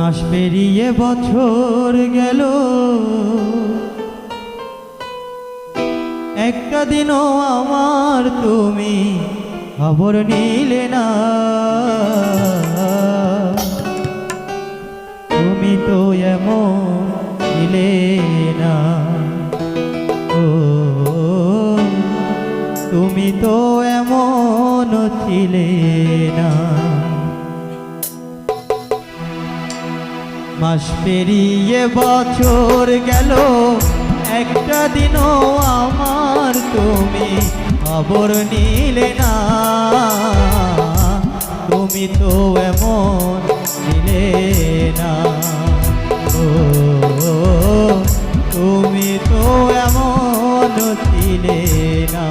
মাস পেরিয়ে বছর গেল, একটা দিনও আমার তুমি খবর নিলে না। তুমি তো এমন ছিলে না, ও তুমি তো এমন ছিলে না। মাস পেরিয়ে বছর গেল, একটা দিনও আমার তুমি খবর নিলে না। তুমি তো এমন ছিলে না, ও তুমি তো এমন ছিলে না।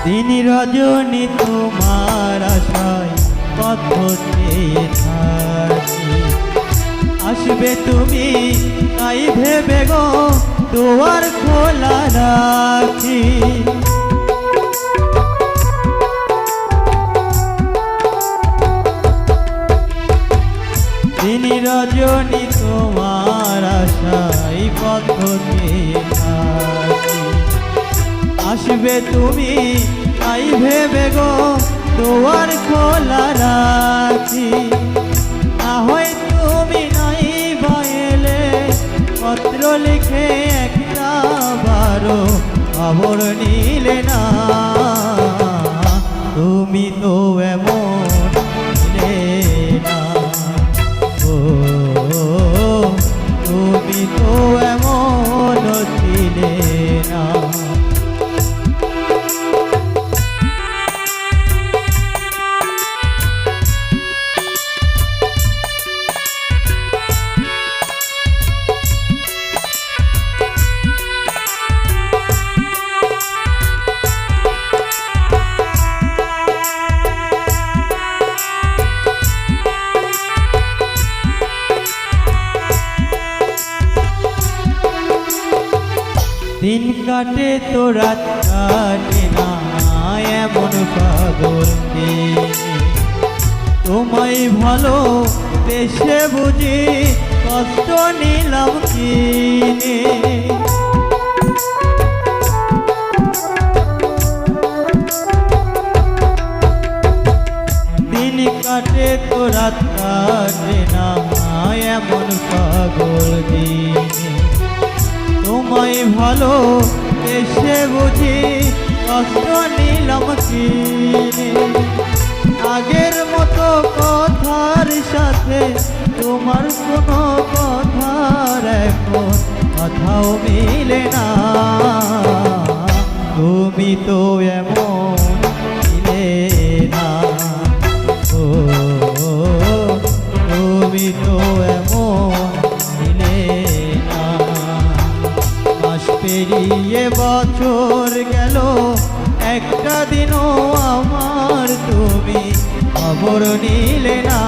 দিন রজনী তোমার আশায় পথ চেয়ে থাকি, আসবে তুমি তাই ভেবে গো দুয়ার খোলা রাখি। দিন রজনী তোমার আশায় পথ চেয়ে থাকি, আসবে তুমি তাই ভেবে গো দুয়ার খোলা রাখি। না হয় তুমি নাই বাইলে পত্র লিখে একটা বারো খবর নিলে না। তুমি তো এমন ছিলে না, ও তুমি তো এমন ছিলে না। দিন কাটে তো রাত কাটে না, এমন পাগল তোমায় ভালো বেশে বুঝি কষ্ট নিলাম কিনে। দিন কাটে তো রাত কাটে না, এমন পাগল দিনে তোমায় ভালো এসে বুঝি কষ্ট নিলাম কিনে। আগের মতো কথার সাথে তোমার কোনো কথার এখন কথাও মিলে না। তুমি তো এমন ছিলে না, ও তুমি তো এমন ছিলে না। মাস পেরিয়ে বছর গেল, একটা দিনও আমার তুমি খবর নিলে না।